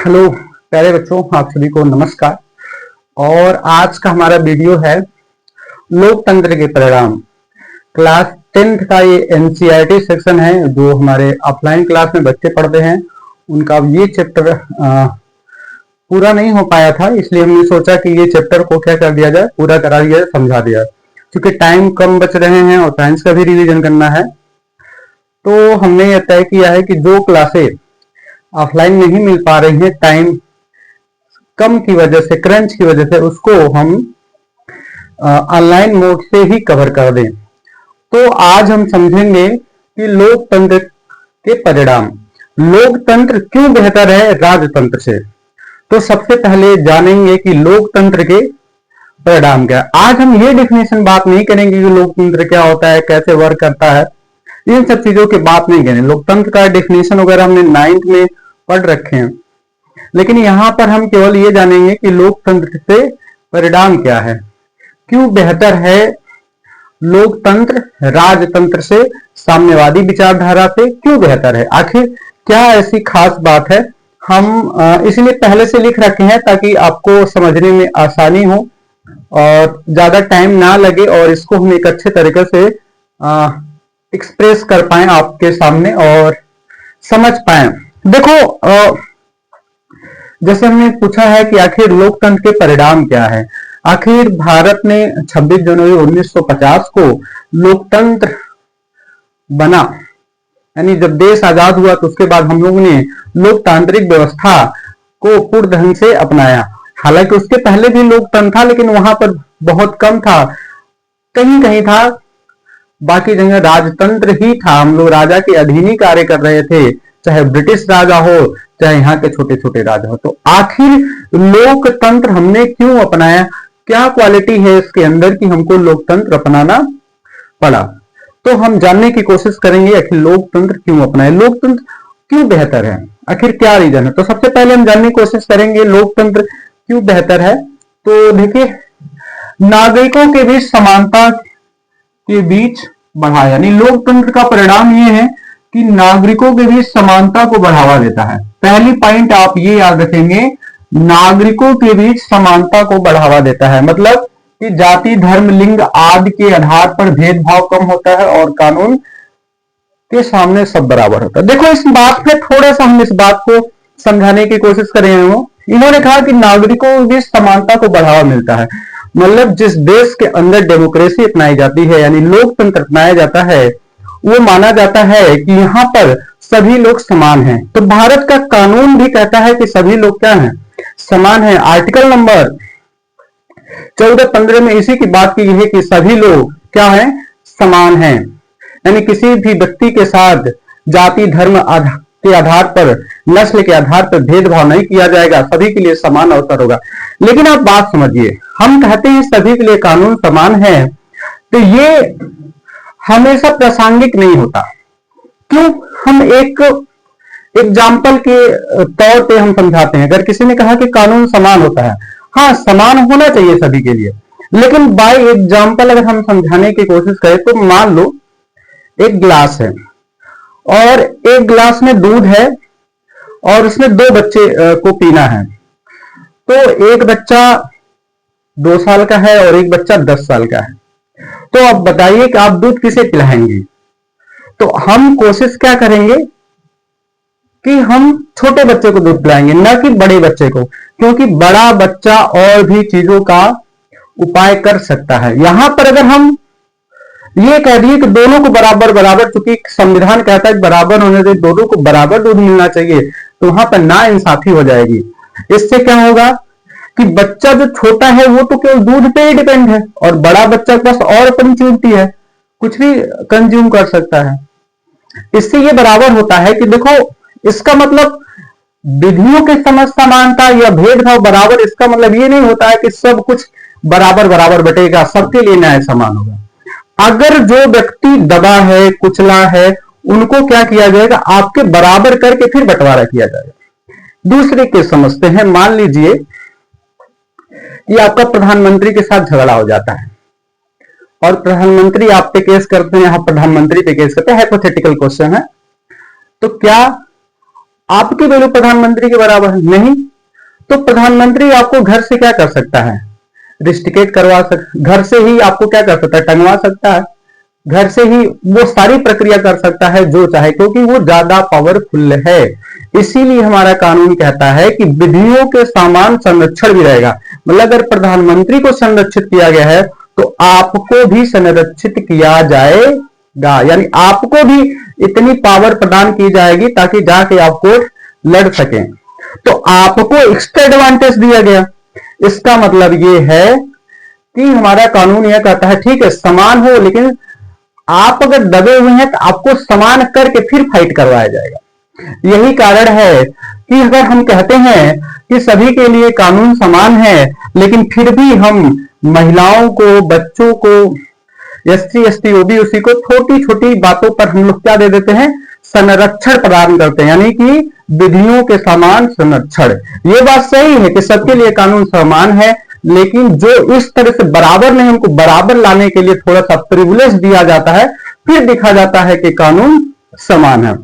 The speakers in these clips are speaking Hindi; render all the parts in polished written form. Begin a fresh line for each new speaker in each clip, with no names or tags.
हेलो प्यारे बच्चों, आप सभी को नमस्कार। और आज का हमारा वीडियो है लोकतंत्र के परिणाम। क्लास 10th का ये एनसीईआरटी सेक्शन है जो हमारे ऑफलाइन क्लास में बच्चे पढ़ते हैं। उनका ये चैप्टर पूरा नहीं हो पाया था, इसलिए हमने सोचा कि ये चैप्टर को क्या कर दिया जाए, पूरा करा दिया जाए, समझा दिया। क्योंकि टाइम कम बच रहे हैं और साइंस का भी रिवीजन करना है, तो हमने यह तय किया है कि जो क्लासें ऑफलाइन नहीं मिल पा रही हैं टाइम कम की वजह से, क्रंच की वजह से, उसको हम ऑनलाइन मोड से ही कवर कर दें। तो आज हम समझेंगे कि लोकतंत्र के परिणाम। लोकतंत्र क्यों बेहतर है राजतंत्र से। तो सबसे पहले जानेंगे कि लोकतंत्र के परिणाम क्या है। आज हम ये डेफिनेशन बात नहीं करेंगे कि लोकतंत्र क्या होता है, कैसे वर्क करता है, इन सब चीजों की बात नहीं करेंगे। लोकतंत्र का डेफिनेशन वगैरह हमने 9th में पढ़ रखे हैं, लेकिन यहां पर हम केवल ये जानेंगे कि लोकतंत्र से परिणाम क्या है, क्यों बेहतर है लोकतंत्र राजतंत्र से, साम्यवादी विचारधारा से क्यों बेहतर है, आखिर क्या ऐसी खास बात है। हम इसलिए पहले से लिख रखे हैं ताकि आपको समझने में आसानी हो और ज्यादा टाइम ना लगे और इसको हम एक अच्छे तरीके से एक्सप्रेस कर पाए आपके सामने और समझ पाए। देखो, जैसे हमने पूछा है कि आखिर लोकतंत्र के परिणाम क्या है। आखिर भारत ने 26 जनवरी 1950 को लोकतंत्र बना, यानी जब देश आजाद हुआ तो उसके बाद हम लोगों ने लोकतांत्रिक व्यवस्था को पूर्ण ढंग से अपनाया। हालांकि उसके पहले भी लोकतंत्र था, लेकिन वहां पर बहुत कम था, कहीं कहीं था, बाकी जगह राजतंत्र ही था। हम लोग राजा के अधीन ही कार्य कर रहे थे, चाहे ब्रिटिश राजा हो चाहे यहाँ के छोटे छोटे राजा हो। तो आखिर लोकतंत्र हमने क्यों अपनाया, क्या क्वालिटी है इसके अंदर कि हमको लोकतंत्र अपनाना पड़ा। तो हम जानने की कोशिश करेंगे आखिर लोकतंत्र क्यों अपनाए, लोकतंत्र क्यों बेहतर है, आखिर क्या रीजन है। तो सबसे पहले हम जानने की कोशिश करेंगे लोकतंत्र क्यों बेहतर है। तो देखिए, नागरिकों के बीच समानता के बीच बढ़ाया, यानी लोकतंत्र का परिणाम यह है कि नागरिकों के बीच समानता को बढ़ावा देता है। पहली पॉइंट आप ये याद रखेंगे, नागरिकों के बीच समानता को बढ़ावा देता है, मतलब कि जाति, धर्म, लिंग आदि के आधार पर भेदभाव कम होता है और कानून के सामने सब बराबर होता है। देखो, इस बात पे थोड़ा सा हम इस बात को समझाने की कोशिश कर रहे हैं। इन्होंने कहा कि नागरिकों के बीच समानता को बढ़ावा मिलता है, मतलब जिस देश के अंदर डेमोक्रेसी अपनाई जाती है, यानी लोकतंत्र अपनाया जाता है, वो माना जाता है कि यहाँ पर सभी लोग समान हैं। तो भारत का कानून भी कहता है कि सभी लोग क्या हैं, समान हैं। आर्टिकल नंबर 14-15 में इसी की बात की गई है कि सभी लोग क्या हैं, समान हैं, यानी किसी भी व्यक्ति के साथ जाति, धर्म के आधार पर, नस्ल के आधार पर भेदभाव नहीं किया जाएगा, सभी के लिए समान अवसर होगा। लेकिन आप बात समझिए, हम कहते हैं सभी के लिए कानून समान है, तो ये हमेशा प्रासंगिक नहीं होता। क्यों? हम एक एग्जाम्पल के तौर पे हम समझाते हैं। अगर किसी ने कहा कि कानून समान होता है, हाँ समान होना चाहिए सभी के लिए, लेकिन बाय एग्जाम्पल अगर हम समझाने की कोशिश करें तो मान लो एक ग्लास है और एक ग्लास में दूध है और उसमें 2 बच्चे को पीना है। तो एक बच्चा 2 साल का है और एक बच्चा 10 साल का है। तो अब बताइए कि आप दूध किसे पिलाएंगे। तो हम कोशिश क्या करेंगे कि हम छोटे बच्चे को दूध पिलाएंगे, न कि बड़े बच्चे को, क्योंकि बड़ा बच्चा और भी चीजों का उपाय कर सकता है। यहां पर अगर हम ये कह दिए कि दोनों को बराबर बराबर, चूंकि संविधान कहता है बराबर होने से दोनों को बराबर दूध मिलना चाहिए, तो वहां पर नाइंसाफी हो जाएगी। इससे क्या होगा कि बच्चा जो छोटा है वो तो केवल दूध पे ही डिपेंड है और बड़ा बच्चा के पास और अपनी चूंटी है, कुछ भी कंज्यूम कर सकता है। इससे ये बराबर होता है कि देखो, इसका मतलब विधियों के समझ समानता या भेदभाव बराबर, इसका मतलब ये नहीं होता है कि सब कुछ बराबर बराबर बटेगा, सबके लिए न्याय समान होगा। अगर जो व्यक्ति दबा है, कुचला है, उनको क्या किया जाएगा, आपके बराबर करके फिर बंटवारा किया जाएगा। दूसरे केस समझते हैं, मान लीजिए कि आपका प्रधानमंत्री के साथ झगड़ा हो जाता है और प्रधानमंत्री आप पे केस करते हैं, आप प्रधानमंत्री पे केस करते हैं, हाइपोथेटिकल क्वेश्चन है। तो क्या आपकी वैल्यू प्रधानमंत्री के बराबर है नहीं। तो प्रधानमंत्री आपको घर से क्या कर सकता है, रिस्ट्रिकेट करवा सकता, घर से ही आपको क्या कर सकता है, टंगवा सकता है, घर से ही वो सारी प्रक्रिया कर सकता है जो चाहे, क्योंकि वो ज्यादा पावरफुल है। इसीलिए हमारा कानून कहता है कि विधियों के समान संरक्षण भी रहेगा। मतलब अगर प्रधानमंत्री को संरक्षित किया गया है तो आपको भी संरक्षित किया जाएगा, यानी आपको भी इतनी पावर प्रदान की जाएगी ताकि जाके आप कोर्ट लड़ सकें। तो आपको एक्स्ट्रा एडवांटेज दिया गया। इसका मतलब ये है कि हमारा कानून यह कहता है ठीक है समान हो, लेकिन आप अगर दबे हुए हैं तो आपको समान करके फिर फाइट करवाया जाएगा। यही कारण है कि अगर हम कहते हैं कि सभी के लिए कानून समान है, लेकिन फिर भी हम महिलाओं को, बच्चों को, एससी एसटी ओबीसी को छोटी छोटी बातों पर हम लोग क्या दे देते हैं, संरक्षण प्रदान करते हैं, यानी कि विधियों के समान संरक्षण। ये बात सही है कि सबके लिए कानून समान है, लेकिन जो इस तरह से बराबर नहीं, उनको बराबर लाने के लिए थोड़ा सा प्रिविलेज दिया जाता है, फिर देखा जाता है कि कानून समान है।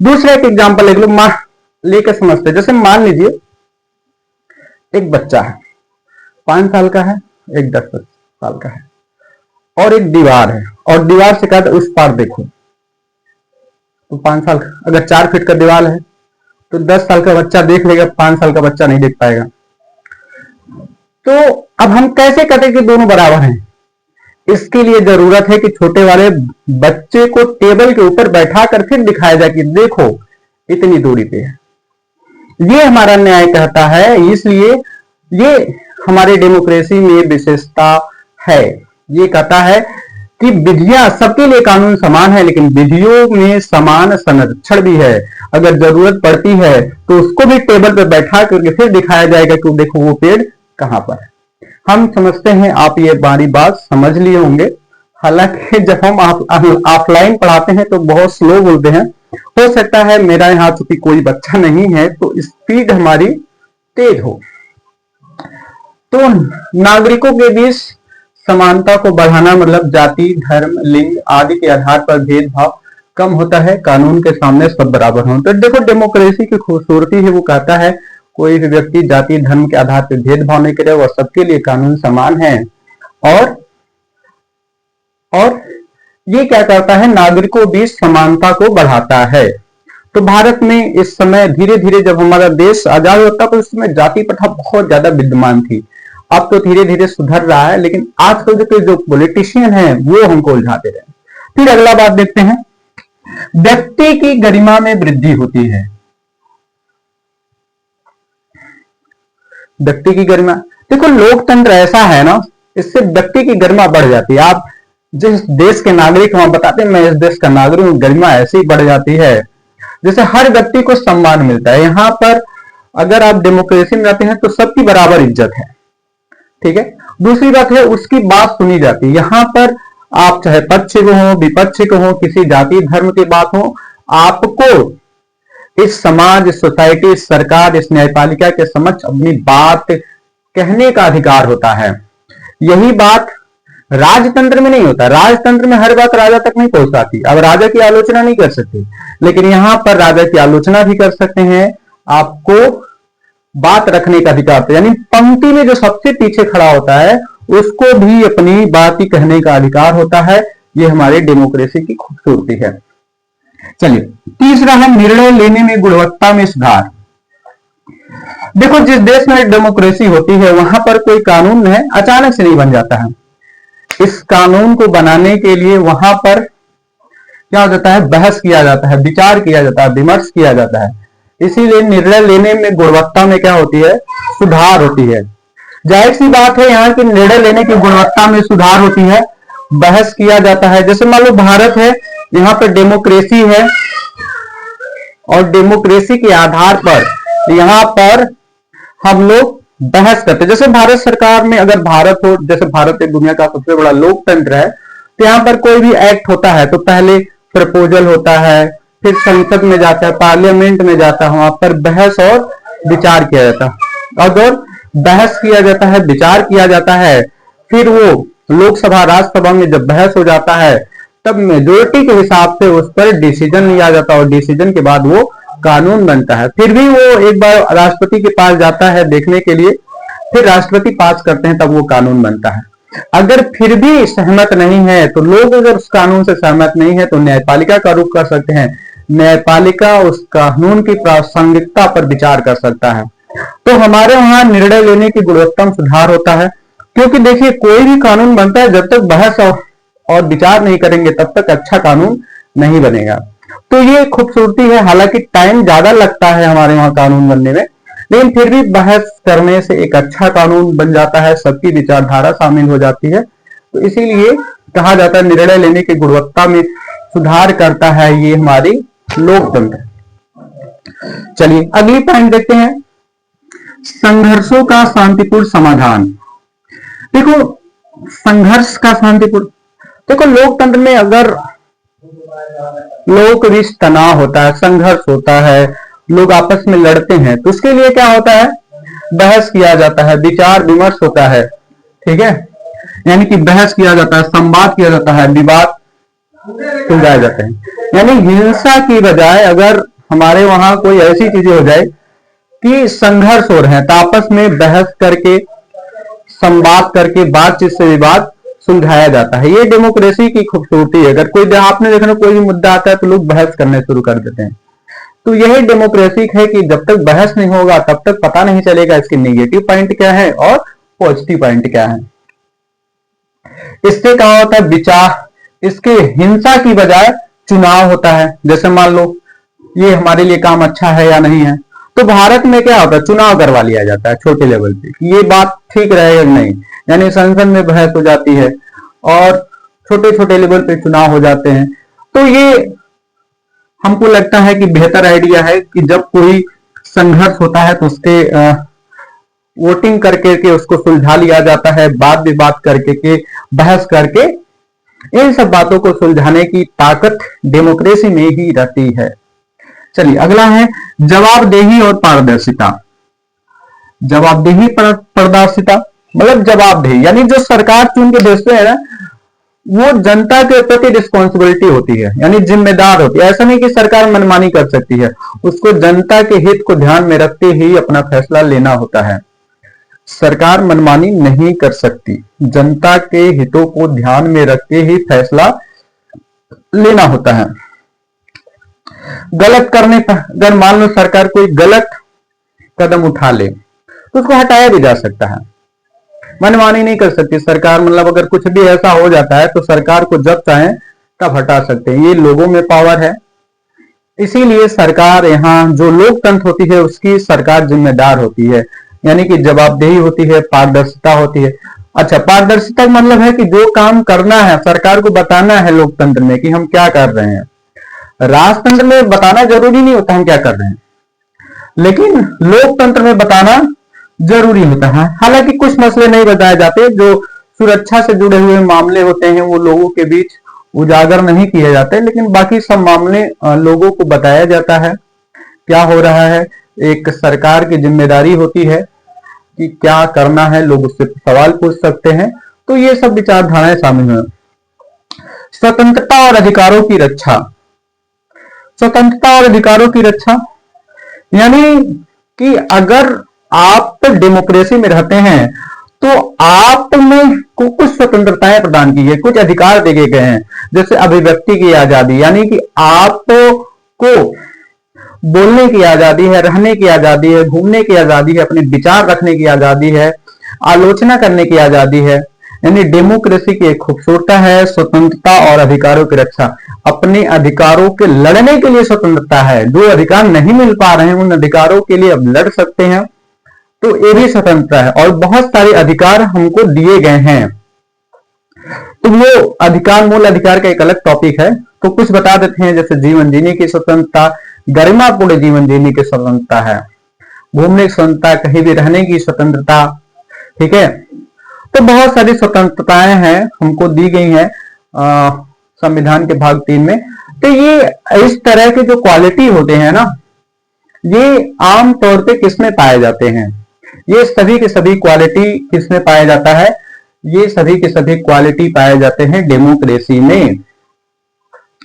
दूसरा एक एग्जांपल ले लो, लेकर समझते। जैसे मान लीजिए एक बच्चा है, 5 साल का है, एक 10 साल का है, और एक दीवार है, और दीवार से कहते उस पार देखो। तो 5 साल का, अगर 4 फीट का दीवार है तो 10 साल का बच्चा देख लेगा, 5 साल का बच्चा नहीं देख पाएगा। तो अब हम कैसे कहते कि दोनों बराबर हैं? इसके लिए जरूरत है कि छोटे वाले बच्चे को टेबल के ऊपर बैठा कर फिर दिखाया जाए कि देखो इतनी दूरी पे है। ये हमारा न्याय कहता है, इसलिए ये हमारे डेमोक्रेसी में विशेषता है। ये कहता है कि विधियां, सबके लिए कानून समान है, लेकिन विधियों में समान संरक्षण भी है। अगर जरूरत पड़ती है तो उसको भी टेबल पर बैठा करके फिर दिखाया जाएगा कि देखो वो पेड़ कहां पर है। हम समझते हैं आप ये हमारी बात समझ लिए होंगे। हालांकि जब हम ऑफलाइन पढ़ाते हैं तो बहुत स्लो बोलते हैं। हो सकता है मेरा यहाँ चूंकि कोई बच्चा नहीं है तो स्पीड हमारी तेज हो। तो नागरिकों के बीच समानता को बढ़ाना मतलब जाति, धर्म, लिंग आदि के आधार पर भेदभाव कम होता है, कानून के सामने सब बराबर हों। तो देखो डेमोक्रेसी की खूबसूरती है, वो कहता है कोई भी व्यक्ति जाति धर्म के आधार पर भेदभाव नहीं करे, वह सबके लिए कानून समान है। और ये क्या करता है, नागरिकों बीच समानता को बढ़ाता है। तो भारत में इस समय धीरे धीरे जब हमारा देश आजाद होता तो उस समय जाति प्रथा बहुत ज्यादा विद्यमान थी। अब तो धीरे धीरे सुधर रहा है, लेकिन आजकल के जो पॉलिटिशियन हैं वो हमको उलझाते रहे। फिर अगला बात देखते हैं, व्यक्ति की गरिमा में वृद्धि होती है। व्यक्ति की गरिमा, देखो लोकतंत्र ऐसा है ना, इससे व्यक्ति की गरिमा बढ़ जाती है। आप जिस देश के नागरिक हम बताते हैं मैं इस देश का नागरिक हूं, गरिमा ऐसे ही बढ़ जाती है जैसे हर व्यक्ति को सम्मान मिलता है। यहाँ पर अगर आप डेमोक्रेसी में रहते हैं तो सबकी बराबर इज्जत है, ठीक है। दूसरी बात है उसकी बात सुनी जाती है। यहाँ पर आप चाहे पक्ष को हो विपक्ष को हो, किसी जाति धर्म की बात हो, आपको इस समाज, इस सोसाइटी, इस सरकार, इस न्यायपालिका के समक्ष अपनी बात कहने का अधिकार होता है। यही बात राजतंत्र में नहीं होता। राजतंत्र में हर बात राजा तक नहीं पहुंच पाती। अब राजा की आलोचना नहीं कर सकते, लेकिन यहाँ पर राजा की आलोचना भी कर सकते हैं। आपको बात रखने का अधिकार, यानी पंक्ति में जो सबसे पीछे खड़ा होता है उसको भी अपनी बात ही कहने का अधिकार होता है। ये हमारे डेमोक्रेसी की खूबसूरती है। चलिए तीसरा है निर्णय लेने में गुणवत्ता में सुधार। देखो जिस देश में डेमोक्रेसी होती है वहां पर कोई कानून है अचानक से नहीं बन जाता है। इस कानून को बनाने के लिए वहां पर क्या हो जाता है, बहस किया जाता है, विचार किया जाता है, विमर्श किया जाता है। इसीलिए निर्णय लेने में गुणवत्ता में क्या होती है, सुधार होती है। जाहिर सी बात है यहाँ की निर्णय लेने की गुणवत्ता में सुधार होती है, बहस किया जाता है। जैसे मान लो भारत है, यहाँ पर डेमोक्रेसी है और डेमोक्रेसी के आधार पर यहाँ पर हम लोग बहस करते। जैसे भारत सरकार में अगर भारत हो, जैसे भारत एक दुनिया का सबसे बड़ा लोकतंत्र है, तो यहाँ पर कोई भी एक्ट होता है तो पहले प्रपोजल होता है, फिर संसद में जाता है, पार्लियामेंट में जाता है, वहां पर बहस और विचार किया जाता है। अगर बहस किया जाता है, विचार किया जाता है, फिर वो लोकसभा राज्यसभा में जब बहस हो जाता है तब मेजोरिटी के हिसाब से उस पर डिसीजन लिया जाता है और डिसीजन के बाद वो कानून बनता है। फिर भी वो एक बार राष्ट्रपति के पास जाता है देखने के लिए, फिर राष्ट्रपति पास करते हैं, तब वो कानून बनता है। अगर फिर भी सहमत नहीं है, तो लोग अगर उस कानून से सहमत नहीं है, तो न्यायपालिका का रुख कर सकते हैं। न्यायपालिका उस कानून की प्रासंगिकता पर विचार कर सकता है। तो हमारे वहां निर्णय लेने की गुणवत्ता में सुधार होता है, क्योंकि देखिए कोई भी कानून बनता है, जब तक बहस और विचार नहीं करेंगे तब तक अच्छा कानून नहीं बनेगा। तो ये खूबसूरती है। हालांकि टाइम ज्यादा लगता है हमारे वहां कानून बनने में, लेकिन फिर भी बहस करने से एक अच्छा कानून बन जाता है, सबकी विचारधारा शामिल हो जाती है। तो इसीलिए कहा जाता है निर्णय लेने की गुणवत्ता में सुधार करता है ये हमारी लोकतंत्र। चलिए अगली पॉइंट देखते हैं, संघर्षों का शांतिपूर्ण समाधान। देखो संघर्ष का शांतिपूर्ण, देखो लोकतंत्र में अगर लोगों के बीच तनाव होता है, संघर्ष होता है, लोग आपस में लड़ते हैं, तो उसके लिए क्या होता है, बहस किया जाता है, विचार विमर्श होता है, ठीक है, यानी कि बहस किया जाता है, संवाद किया जाता है, विवाद सुलझाए जाते हैं। यानी हिंसा की बजाय अगर हमारे वहां कोई ऐसी चीजें हो जाए कि संघर्ष हो रहे हैं, तो आपस में बहस करके, संवाद करके, बातचीत से विवाद सुलझाया जाता है। ये डेमोक्रेसी की खूबसूरती है। अगर कोई, आपने देखा कोई भी मुद्दा आता है तो लोग बहस करने शुरू कर देते हैं। तो यही डेमोक्रेसी है कि जब तक बहस नहीं होगा तब तक पता नहीं चलेगा इसके नेगेटिव पॉइंट क्या है और पॉजिटिव पॉइंट क्या है। इससे क्या होता है, विचार, इसके हिंसा की बजाय चुनाव होता है। जैसे मान लो ये हमारे लिए काम अच्छा है या नहीं है, तो भारत में क्या होता है, चुनाव करवा लिया जाता है छोटे लेवल पे कि ये बात ठीक रहे या नहीं, यानी संसद में बहस हो जाती है और छोटे छोटे लेवल पे चुनाव हो जाते हैं। तो ये हमको लगता है कि बेहतर आइडिया है कि जब कोई संघर्ष होता है तो उसके वोटिंग करके के उसको सुलझा लिया जाता है, वाद विवाद करके के, बहस करके। इन सब बातों को सुलझाने की ताकत डेमोक्रेसी में ही रहती है। चलिए अगला है जवाबदेही और पारदर्शिता। जवाबदेही पारदर्शिता मतलब जवाबदेही, यानी जो सरकार चुन के भेजते हैं ना, वो जनता के प्रति रिस्पॉन्सिबिलिटी होती है, यानी जिम्मेदार होती है। ऐसा नहीं कि सरकार मनमानी कर सकती है, उसको जनता के हित को ध्यान में रखते ही अपना फैसला लेना होता है। सरकार मनमानी नहीं कर सकती, जनता के हितों को ध्यान में रखते ही फैसला लेना होता है। गलत करने पर, अगर मान लो सरकार कोई गलत कदम उठा ले तो उसको हटाया भी जा सकता है, मनमानी नहीं कर सकती सरकार। मतलब अगर कुछ भी ऐसा हो जाता है तो सरकार को जब चाहे तब हटा सकते हैं, ये लोगों में पावर है। इसीलिए सरकार, यहाँ जो लोकतंत्र होती है उसकी सरकार जिम्मेदार होती है, यानी कि जवाबदेही होती है, पारदर्शिता होती है। अच्छा, पारदर्शिता का मतलब है कि जो काम करना है सरकार को बताना है लोकतंत्र में कि हम क्या कर रहे हैं। राजतंत्र में बताना जरूरी नहीं होता हम क्या कर रहे हैं, लेकिन लोकतंत्र में बताना जरूरी होता है। हालांकि कुछ मसले नहीं बताए जाते, जो सुरक्षा से जुड़े हुए मामले होते हैं वो लोगों के बीच उजागर नहीं किए जाते, लेकिन बाकी सब मामले लोगों को बताया जाता है क्या हो रहा है। एक सरकार की जिम्मेदारी होती है कि क्या करना है, लोग उससे सवाल पूछ सकते हैं। तो ये सब विचारधाराएं शामिल हैं। स्वतंत्रता और अधिकारों की रक्षा। स्वतंत्रता और अधिकारों की रक्षा यानी कि अगर आप डेमोक्रेसी में रहते हैं तो आप में को कुछ स्वतंत्रताएं प्रदान की गई, कुछ अधिकार दिए गए हैं, जैसे अभिव्यक्ति की आजादी, यानी कि आपको बोलने की आजादी है, रहने की आजादी है, घूमने की आजादी है, अपने विचार रखने की आजादी है, आलोचना करने की आजादी है। यानी डेमोक्रेसी की एक खूबसूरता है स्वतंत्रता और अधिकारों की रक्षा। अपने अधिकारों के लड़ने के लिए स्वतंत्रता है, जो अधिकार नहीं मिल पा रहे हैं उन अधिकारों के लिए अब लड़ सकते हैं, तो ये भी स्वतंत्रता है। और बहुत सारे अधिकार हमको दिए गए हैं, तो वो अधिकार, मूल अधिकार का एक अलग टॉपिक है, तो कुछ बता देते हैं। जैसे जीवन जीने की स्वतंत्रता, गरिमापूर्ण जीवन जीने की स्वतंत्रता है, घूमने की स्वतंत्रता, कहीं भी रहने की स्वतंत्रता, ठीक है। तो बहुत सारी स्वतंत्रताएं हैं हमको दी गई हैं संविधान के भाग 3 में। तो ये इस तरह के जो क्वालिटी होते हैं ना, ये आम तौर पे किसमें पाए जाते हैं, ये सभी के सभी क्वालिटी किसमें पाया जाता है, ये सभी के सभी क्वालिटी पाए जाते हैं डेमोक्रेसी में।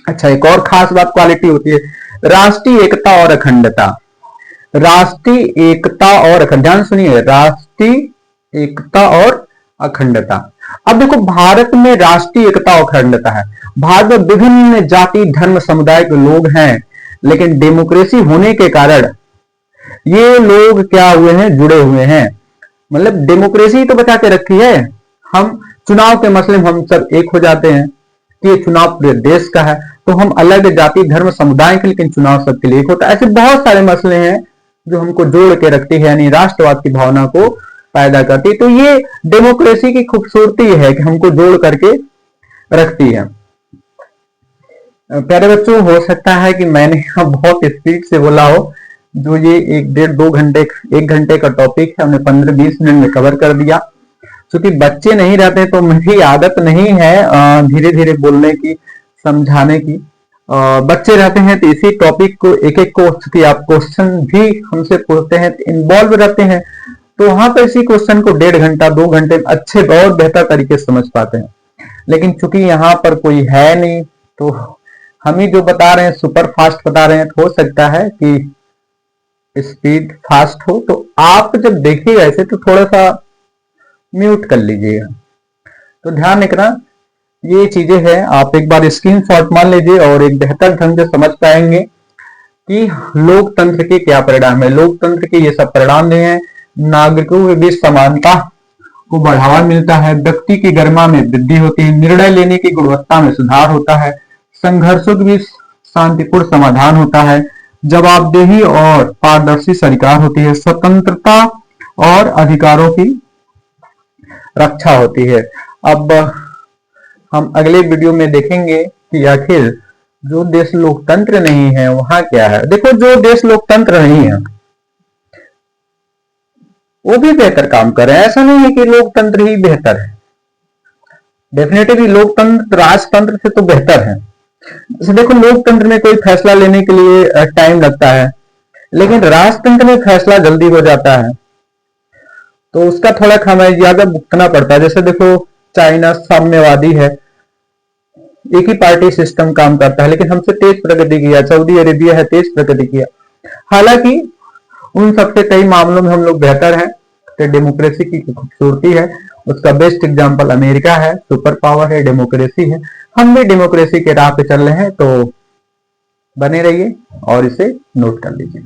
अच्छा, एक और खास बात क्वालिटी होती है, राष्ट्रीय एकता और अखंडता। राष्ट्रीय एकता और ध्यान सुनिए, राष्ट्रीय एकता और अखंडता। अब देखो, भारत में राष्ट्रीय एकता और अखंडता है। भारत में विभिन्न जाति धर्म समुदाय के लोग हैं, लेकिन डेमोक्रेसी होने के कारण ये लोग क्या हुए हैं, जुड़े हुए हैं। मतलब डेमोक्रेसी तो बचा के रखी है, हम चुनाव के मसले में हम सब एक हो जाते हैं कि ये चुनाव पूरे देश का है, तो हम अलग जाति धर्म समुदाय के, लेकिन चुनाव सबके लिए एक होता है। ऐसे बहुत सारे मसले हैं जो हमको जोड़ के रखती है, यानी राष्ट्रवाद की भावना को पैदा करती है। तो ये डेमोक्रेसी की खूबसूरती है कि हमको जोड़ करके रखती है। प्यारे बच्चों, हो सकता है कि मैंने बहुत स्पीड से बोला हो, जो ये 1 घंटे का टॉपिक है, हमने 15-20 मिनट में कवर कर दिया। क्योंकि बच्चे नहीं रहते तो मेरी आदत नहीं है धीरे धीरे बोलने की, समझाने की। बच्चे रहते हैं तो इसी टॉपिक को एक एक को, चूंकि आप क्वेश्चन भी हमसे पूछते हैं तो इन्वॉल्व रहते हैं, तो वहां पर इसी क्वेश्चन को 1.5 घंटा 2 घंटे अच्छे और बेहतर तरीके से समझ पाते हैं। लेकिन चूंकि यहाँ पर कोई है नहीं, तो हम ही जो बता रहे हैं सुपर फास्ट बता रहे हैं, तो हो सकता है कि स्पीड फास्ट हो। तो आप जब देखिएगा ऐसे तो थोड़ा सा म्यूट कर लीजिएगा। तो ध्यान रखना, ये चीजें हैं, आप एक बार स्क्रीनशॉट मान लीजिए और एक बेहतर ढंग से समझ पाएंगे कि लोकतंत्र के क्या परिणाम है। लोकतंत्र के ये सब परिणाम हैं, नागरिकों के बीच समानता को बढ़ावा मिलता है, व्यक्ति की गरिमा में वृद्धि होती है, निर्णय लेने की गुणवत्ता में सुधार होता है, संघर्षों के बीच शांतिपूर्ण समाधान होता है, जवाबदेही और पारदर्शी सरकार होती है, स्वतंत्रता और अधिकारों की रक्षा होती है। अब हम अगले वीडियो में देखेंगे कि आखिर जो देश लोकतंत्र नहीं है वहां क्या है। देखो, जो देश लोकतंत्र नहीं है वो भी बेहतर काम कर रहे हैं, ऐसा नहीं है कि लोकतंत्र ही बेहतर है। डेफिनेटली लोकतंत्र राजतंत्र से तो बेहतर है। जैसे देखो, लोकतंत्र में कोई फैसला लेने के लिए टाइम लगता है, लेकिन राजतंत्र में फैसला जल्दी हो जाता है, तो उसका थोड़ा खामियाजा भुगतना पड़ता है। जैसे देखो, चाइना साम्यवादी है, एक ही पार्टी सिस्टम काम करता है, लेकिन हमसे तेज प्रगति किया। सऊदी अरेबिया है, तेज प्रगति किया। हालांकि उन सबसे कई मामलों में हम लोग बेहतर हैं। तो डेमोक्रेसी की खूबसूरती है, उसका बेस्ट एग्जांपल अमेरिका है, सुपर पावर है, डेमोक्रेसी है। हम भी डेमोक्रेसी के राह पे चल रहे हैं, तो बने रहिए और इसे नोट कर लीजिए।